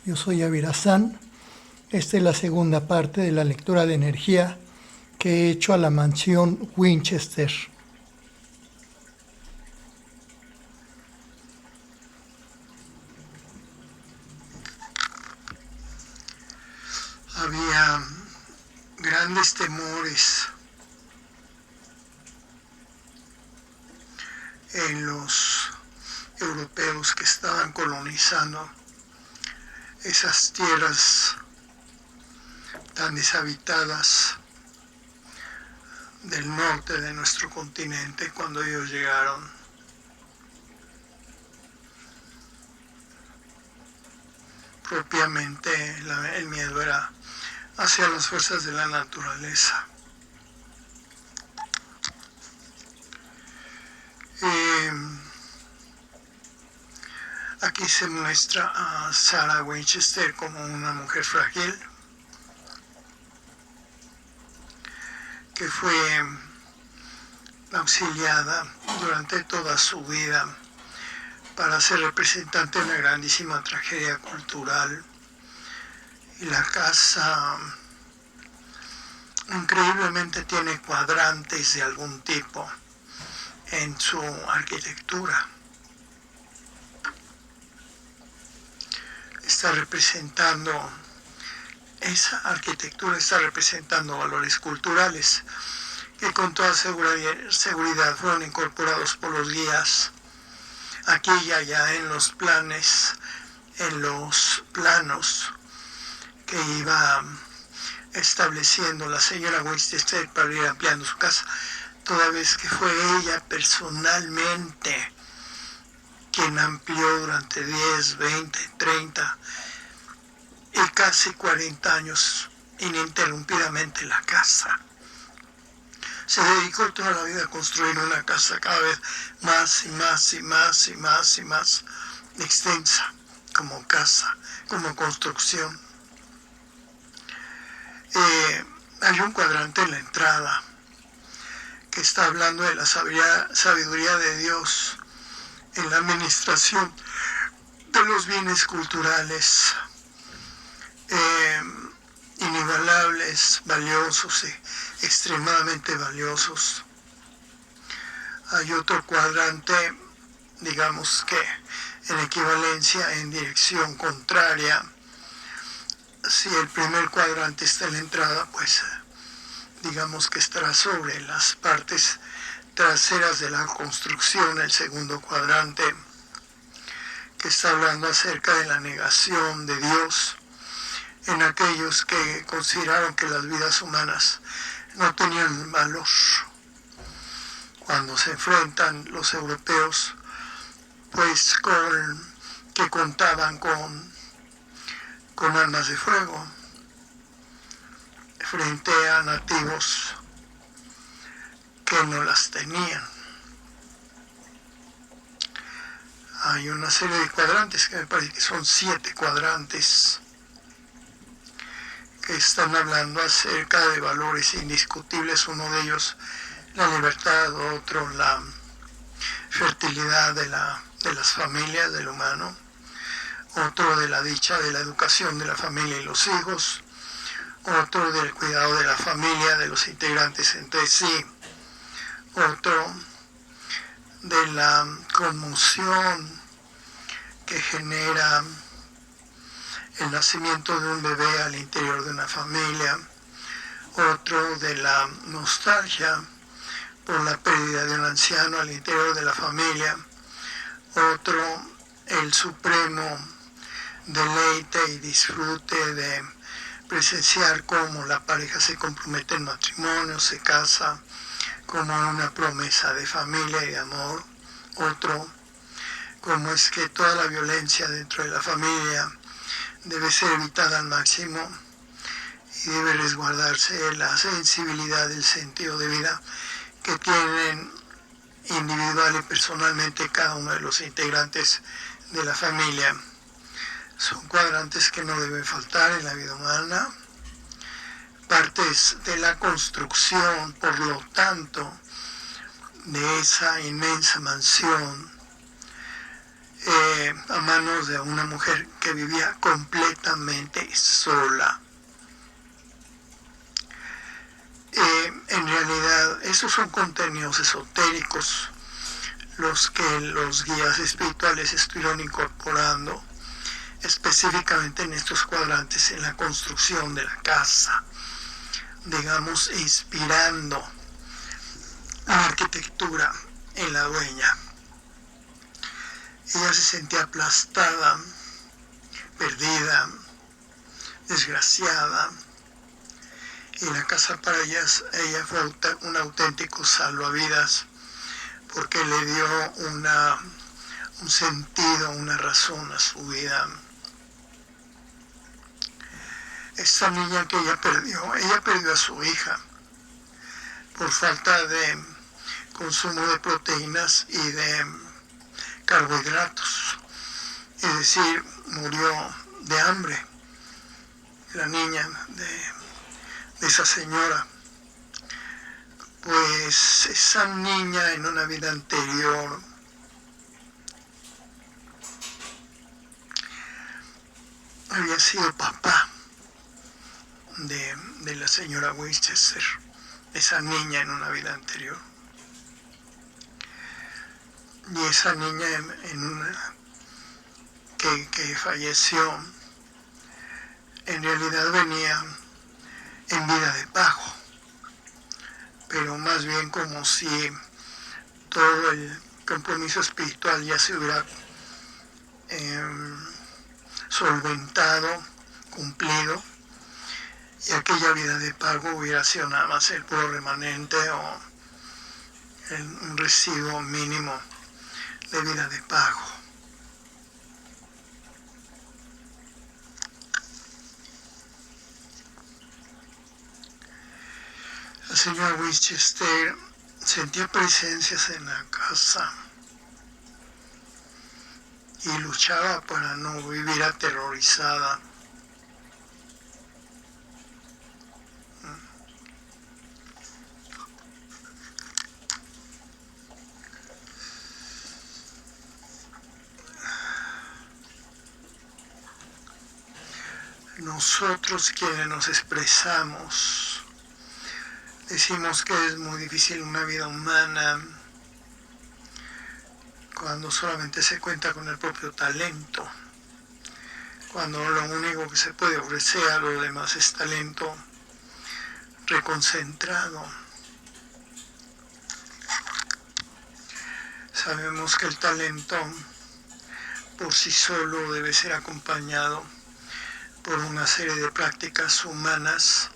Yo soy Avirazán. Esta es la segunda parte de la lectura de energía que he hecho a la mansión Winchester. Había grandes temores en los europeos que estaban colonizando esas tierras tan deshabitadas del norte de nuestro continente cuando ellos llegaron. Propiamente el miedo era hacia las fuerzas de la naturaleza. Aquí se muestra a Sarah Winchester como una mujer frágil que fue auxiliada durante toda su vida para ser representante de una grandísima tragedia cultural. Y la casa increíblemente tiene cuadrantes de algún tipo en su arquitectura. Esa arquitectura está representando valores culturales que con toda seguridad fueron incorporados por los guías aquí y allá en los planos que iba estableciendo la señora Winchester para ir ampliando su casa, toda vez que fue ella personalmente quien amplió durante 10, 20, 30 y casi 40 años ininterrumpidamente la casa. Se dedicó toda la vida a construir una casa cada vez más y más y más y más y más extensa como casa, como construcción. Hay un cuadrante en la entrada que está hablando de la sabiduría de Dios en la administración de los bienes culturales inigualables, valiosos y extremadamente valiosos. Hay otro cuadrante, digamos que en equivalencia en dirección contraria. Si el primer cuadrante está en la entrada, pues digamos que estará sobre las partes traseras de la construcción. El segundo cuadrante, que está hablando acerca de la negación de Dios en aquellos que consideraron que las vidas humanas no tenían valor. Cuando se enfrentan los europeos, pues que contaban con armas de fuego frente a nativos que no las tenían. Hay una serie de cuadrantes que me parece que son 7 cuadrantes que están hablando acerca de valores indiscutibles. Uno de ellos la libertad, otro la fertilidad de las familias, del humano, otro de la dicha de la educación de la familia y los hijos, otro del cuidado de la familia, de los integrantes entre sí, otro de la conmoción que genera el nacimiento de un bebé al interior de una familia, otro de la nostalgia por la pérdida de un anciano al interior de la familia, otro el supremo deleite y disfrute de presenciar cómo la pareja se compromete en matrimonio, se casa como una promesa de familia y de amor, otro cómo es que toda la violencia dentro de la familia debe ser evitada al máximo y debe resguardarse la sensibilidad del sentido de vida que tienen individual y personalmente cada uno de los integrantes de la familia. Son cuadrantes que no deben faltar en la vida humana, partes de la construcción, por lo tanto, de esa inmensa mansión a manos de una mujer que vivía completamente sola. En realidad, esos son contenidos esotéricos los que los guías espirituales estuvieron incorporando específicamente en estos cuadrantes en la construcción de la casa, digamos, inspirando la arquitectura en la dueña. Ella se sentía aplastada, perdida, desgraciada, y la casa para ella fue un auténtico salvavidas porque le dio un sentido, una razón a su vida. Esta niña que ella perdió a su hija por falta de consumo de proteínas y de carbohidratos, es decir, murió de hambre la niña de esa señora. Pues esa niña en una vida anterior había sido papá de la señora Winchester, esa niña en una vida anterior. Y esa niña que falleció, en realidad venía en vida de pago, pero más bien como si todo el compromiso espiritual ya se hubiera solventado, cumplido, y aquella vida de pago hubiera sido nada más el puro remanente o un residuo mínimo de vida de pago. La señora Winchester sentía presencias en la casa y luchaba para no vivir aterrorizada. Nosotros quienes nos expresamos, decimos que es muy difícil una vida humana cuando solamente se cuenta con el propio talento, cuando lo único que se puede ofrecer a los demás es talento reconcentrado. Sabemos que el talento por sí solo debe ser acompañado por una serie de prácticas humanas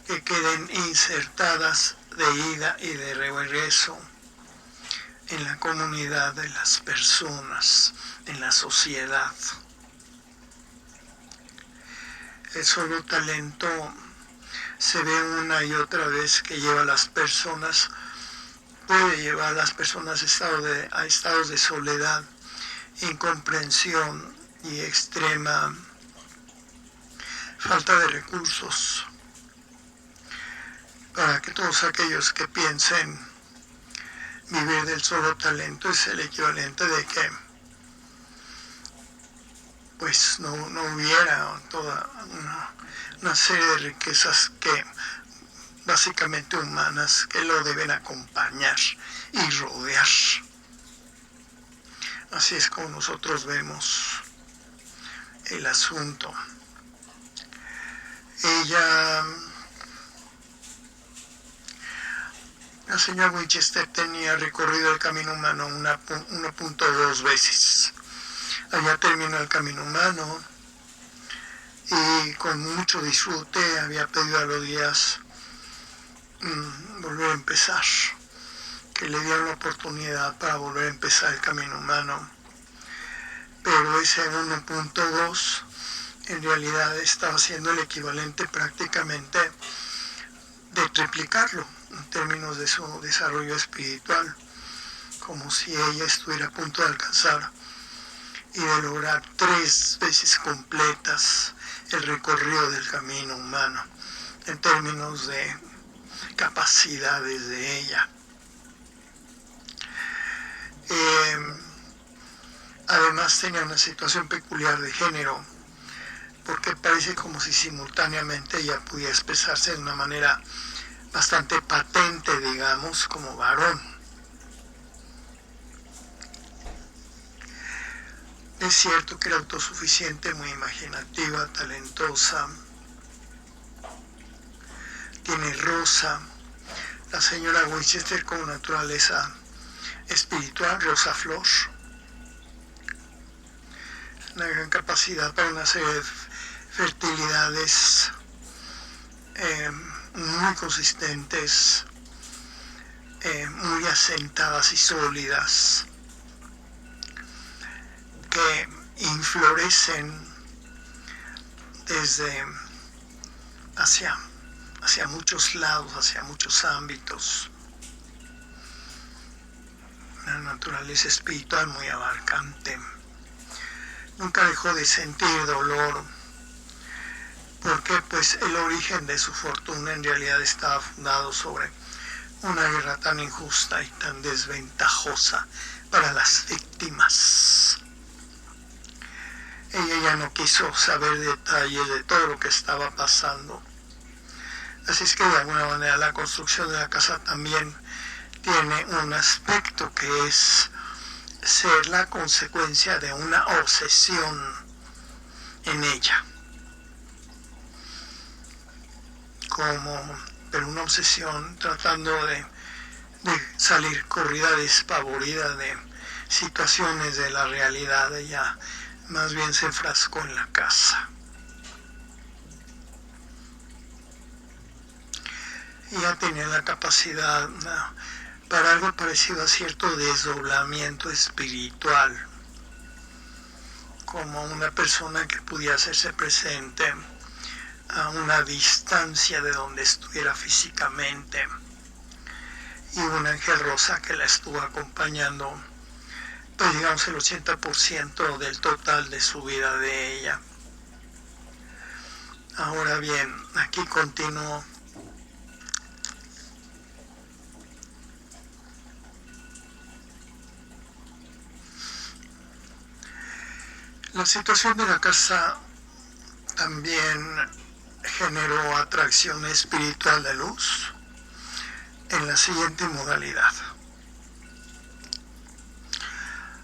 que queden insertadas de ida y de regreso en la comunidad de las personas, en la sociedad. El solo talento se ve una y otra vez que lleva a las personas, puede llevar a las personas a estados de soledad, incomprensión y extrema falta de recursos, para que todos aquellos que piensen vivir del solo talento es el equivalente de que pues no hubiera toda una serie de riquezas que básicamente humanas que lo deben acompañar y rodear. Así es como nosotros vemos el asunto. La señora Winchester tenía recorrido el camino humano 1.2 veces. Había terminado el camino humano y con mucho disfrute había pedido a los guías volver a empezar, que le dieran la oportunidad para volver a empezar el camino humano. Pero ese 1.2 en realidad estaba siendo el equivalente prácticamente de triplicarlo en términos de su desarrollo espiritual, como si ella estuviera a punto de alcanzar y de lograr 3 veces completas el recorrido del camino humano en términos de capacidades de ella. Además tenía una situación peculiar de género, porque parece como si simultáneamente ella pudiera expresarse de una manera bastante patente, digamos, como varón. Es cierto que era autosuficiente, muy imaginativa, talentosa. Tiene rosa. La señora Winchester con naturaleza espiritual, rosa flor. Una gran capacidad para una serie de fertilidades muy consistentes, muy asentadas y sólidas, que inflorecen desde hacia muchos lados, hacia muchos ámbitos. Una naturaleza espiritual muy abarcante. Nunca dejó de sentir dolor, porque pues el origen de su fortuna en realidad estaba fundado sobre una guerra tan injusta y tan desventajosa para las víctimas. Ella ya no quiso saber detalles de todo lo que estaba pasando. Así es que de alguna manera la construcción de la casa también tiene un aspecto que es ser la consecuencia de una obsesión en ella. Pero una obsesión tratando de salir corrida, despavorida de situaciones de la realidad. Ella más bien se enfrascó en la casa. Ella tenía la capacidad para algo parecido a cierto desdoblamiento espiritual, como una persona que pudiera hacerse presente a una distancia de donde estuviera físicamente, y un ángel rosa que la estuvo acompañando, pues digamos el 80% del total de su vida de ella. Ahora bien, aquí continúo. La situación de la casa también generó atracción espiritual de luz en la siguiente modalidad.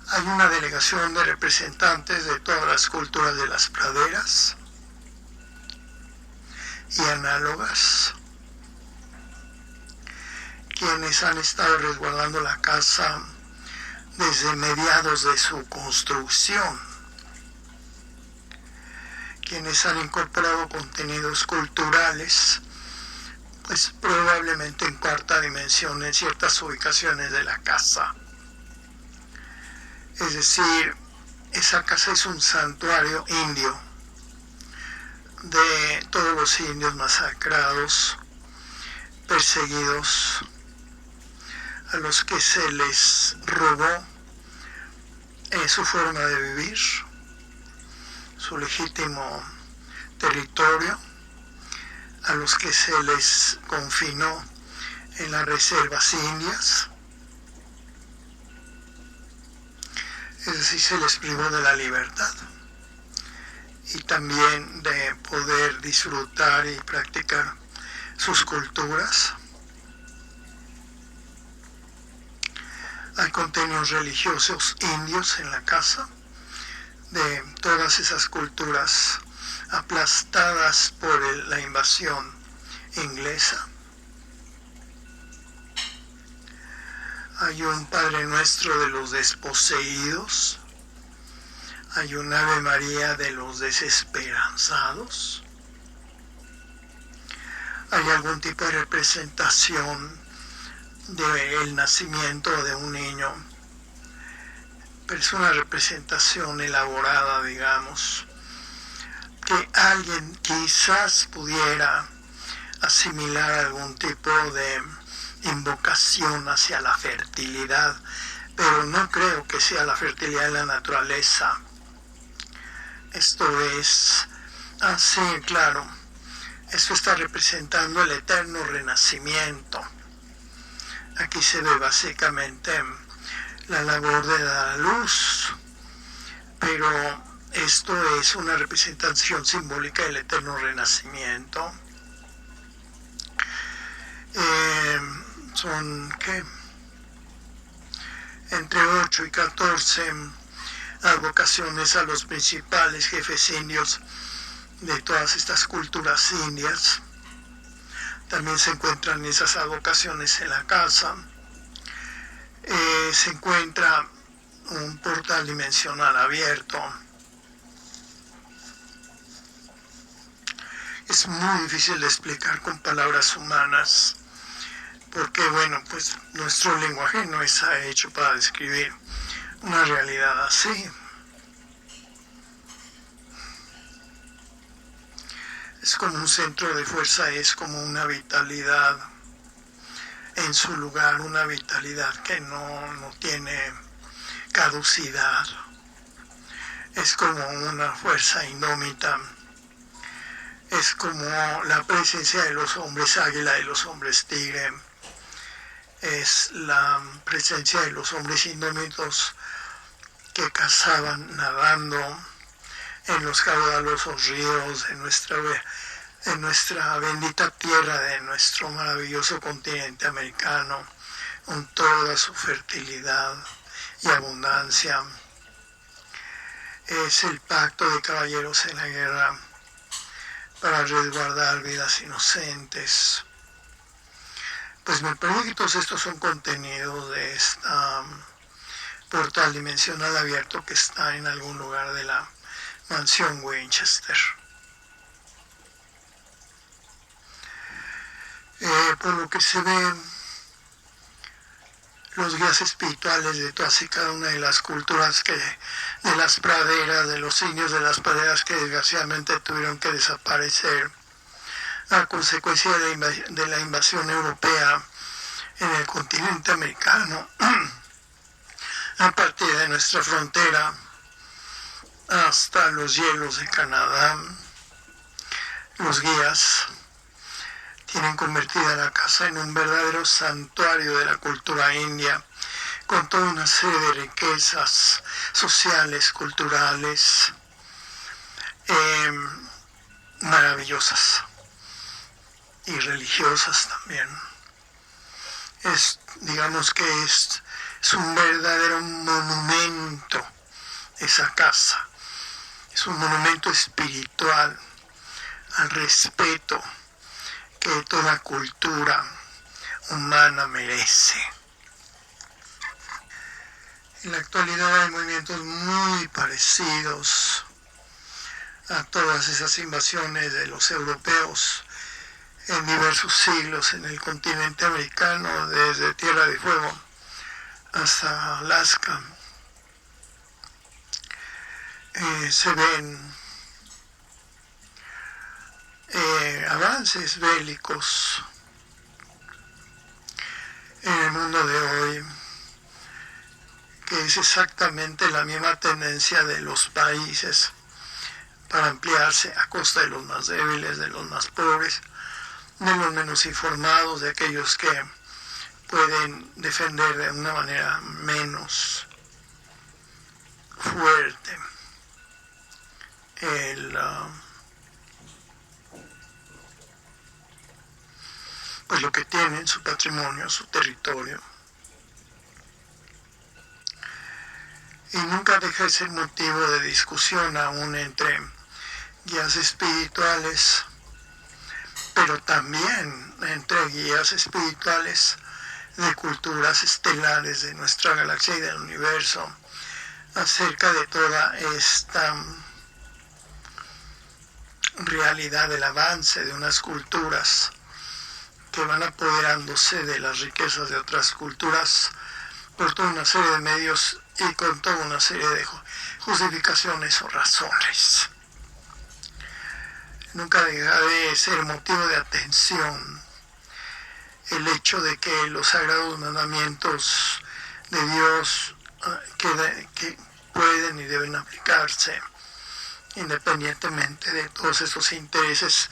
Hay una delegación de representantes de todas las culturas de las praderas y análogas, quienes han estado resguardando la casa desde mediados de su construcción, quienes han incorporado contenidos culturales, pues probablemente en cuarta dimensión en ciertas ubicaciones de la casa. Es decir, esa casa es un santuario indio de todos los indios masacrados, perseguidos, a los que se les robó su forma de vivir, su legítimo territorio, a los que se les confinó en las reservas indias, es decir, se les privó de la libertad y también de poder disfrutar y practicar sus culturas. Hay contenidos religiosos indios en la casa, de todas esas culturas aplastadas por la invasión inglesa. Hay un Padre Nuestro de los desposeídos, hay un Ave María de los desesperanzados, hay algún tipo de representación del nacimiento de un niño, pero es una representación elaborada, digamos, que alguien quizás pudiera asimilar algún tipo de invocación hacia la fertilidad, pero no creo que sea la fertilidad de la naturaleza. Esto es así, claro, esto está representando el eterno renacimiento. Aquí se ve básicamente la labor de la luz pero esto es una representación simbólica del eterno renacimiento. Son entre 8 y 14 advocaciones a los principales jefes indios de todas estas culturas indias. También se encuentran esas advocaciones en la casa. Se encuentra un portal dimensional abierto. Es muy difícil de explicar con palabras humanas, porque bueno, pues nuestro lenguaje no está hecho para describir una realidad así. Es como un centro de fuerza, es como una vitalidad en su lugar, una vitalidad que no tiene caducidad. Es como una fuerza indómita. Es como la presencia de los hombres águila y los hombres tigre. Es la presencia de los hombres indómitos que cazaban nadando en los caudalosos ríos de nuestra bendita tierra, de nuestro maravilloso continente americano, con toda su fertilidad y abundancia. Es el pacto de caballeros en la guerra para resguardar vidas inocentes. Pues me parece que todos estos son contenidos de esta portal dimensional abierto que está en algún lugar de la mansión Winchester. Por lo que se ve, los guías espirituales de todas y cada una de las culturas de las praderas, de los indios de las praderas que desgraciadamente tuvieron que desaparecer a consecuencia de la invasión europea en el continente americano, a partir de nuestra frontera hasta los hielos de Canadá. Los guías tienen convertida la casa en un verdadero santuario de la cultura india, con toda una serie de riquezas sociales, culturales, maravillosas y religiosas también. Digamos que es un verdadero monumento esa casa. Es un monumento espiritual al respeto que toda cultura humana merece. En la actualidad hay movimientos muy parecidos a todas esas invasiones de los europeos en diversos siglos en el continente americano, desde Tierra de Fuego hasta Alaska. Se ven avances bélicos en el mundo de hoy, que es exactamente la misma tendencia de los países para ampliarse a costa de los más débiles, de los más pobres, de los menos informados, de aquellos que pueden defender de una manera menos fuerte pues lo que tienen, su patrimonio, su territorio. Y nunca deja de ser motivo de discusión aún entre guías espirituales, pero también entre guías espirituales de culturas estelares de nuestra galaxia y del universo, acerca de toda esta realidad del avance de unas culturas que van apoderándose de las riquezas de otras culturas por toda una serie de medios y con toda una serie de justificaciones o razones. Nunca deja de ser motivo de atención el hecho de que los sagrados mandamientos de Dios que pueden y deben aplicarse independientemente de todos esos intereses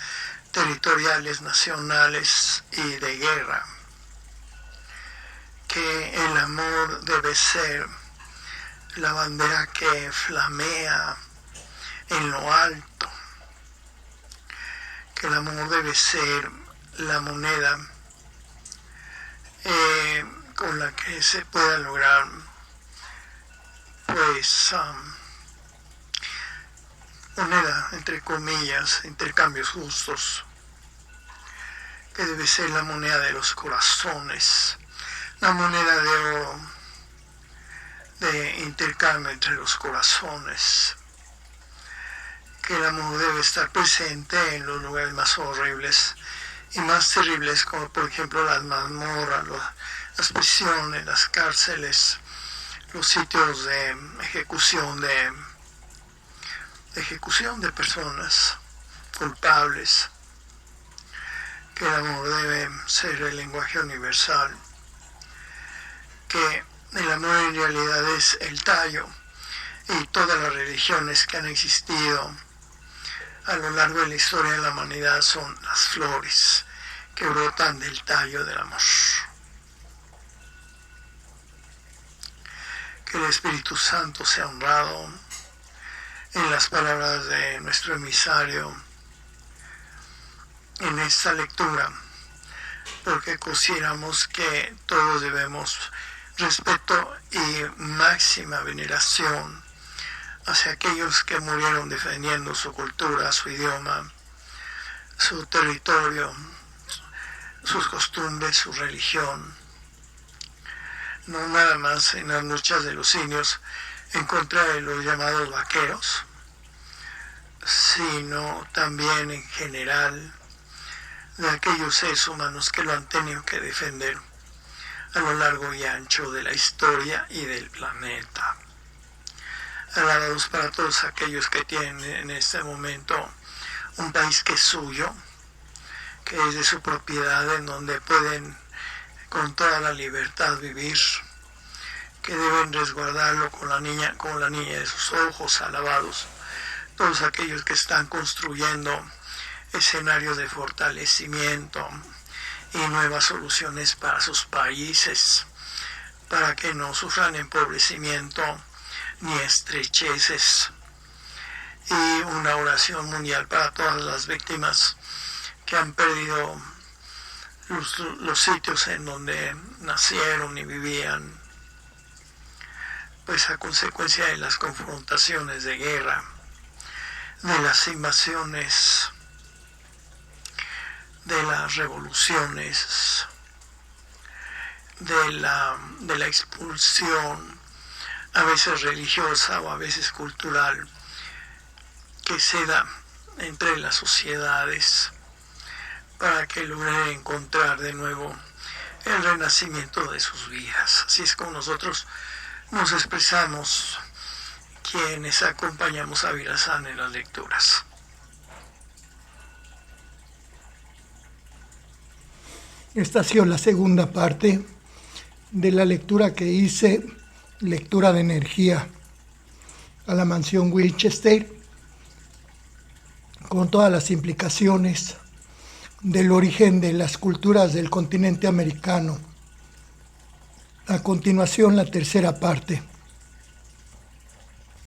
territoriales, nacionales y de guerra, que el amor debe ser la bandera que flamea en lo alto, que el amor debe ser la moneda con la que se pueda lograr pues moneda, entre comillas, intercambios justos, que debe ser la moneda de los corazones, la moneda de oro, de intercambio entre los corazones, que el amor debe estar presente en los lugares más horribles y más terribles, como por ejemplo las mazmorras, las prisiones, las cárceles, los sitios de ejecución de personas culpables, que el amor debe ser el lenguaje universal, que el amor en realidad es el tallo, y todas las religiones que han existido a lo largo de la historia de la humanidad son las flores que brotan del tallo del amor. Que el Espíritu Santo sea honrado en las palabras de nuestro emisario en esta lectura, porque consideramos que todos debemos respeto y máxima veneración hacia aquellos que murieron defendiendo su cultura, su idioma, su territorio, sus costumbres, su religión. No nada más en las luchas de los indios en contra de los llamados vaqueros, sino también en general de aquellos seres humanos que lo han tenido que defender a lo largo y ancho de la historia y del planeta. Alabados para todos aquellos que tienen en este momento un país que es suyo, que es de su propiedad, en donde pueden con toda la libertad vivir, que deben resguardarlo con la niña de sus ojos. Alabados todos aquellos que están construyendo escenarios de fortalecimiento y nuevas soluciones para sus países, para que no sufran empobrecimiento ni estrecheces. Y una oración mundial para todas las víctimas que han perdido los sitios en donde nacieron y vivían, pues a consecuencia de las confrontaciones de guerra, de las invasiones, de las revoluciones, de la expulsión, a veces religiosa o a veces cultural, que se da entre las sociedades para que logren encontrar de nuevo el renacimiento de sus vidas. Así es como nosotros nos expresamos quienes acompañamos a Virazán en las lecturas. Esta ha sido la segunda parte de la lectura que hice, lectura de energía a la mansión Winchester, con todas las implicaciones del origen de las culturas del continente americano. A continuación, la tercera parte.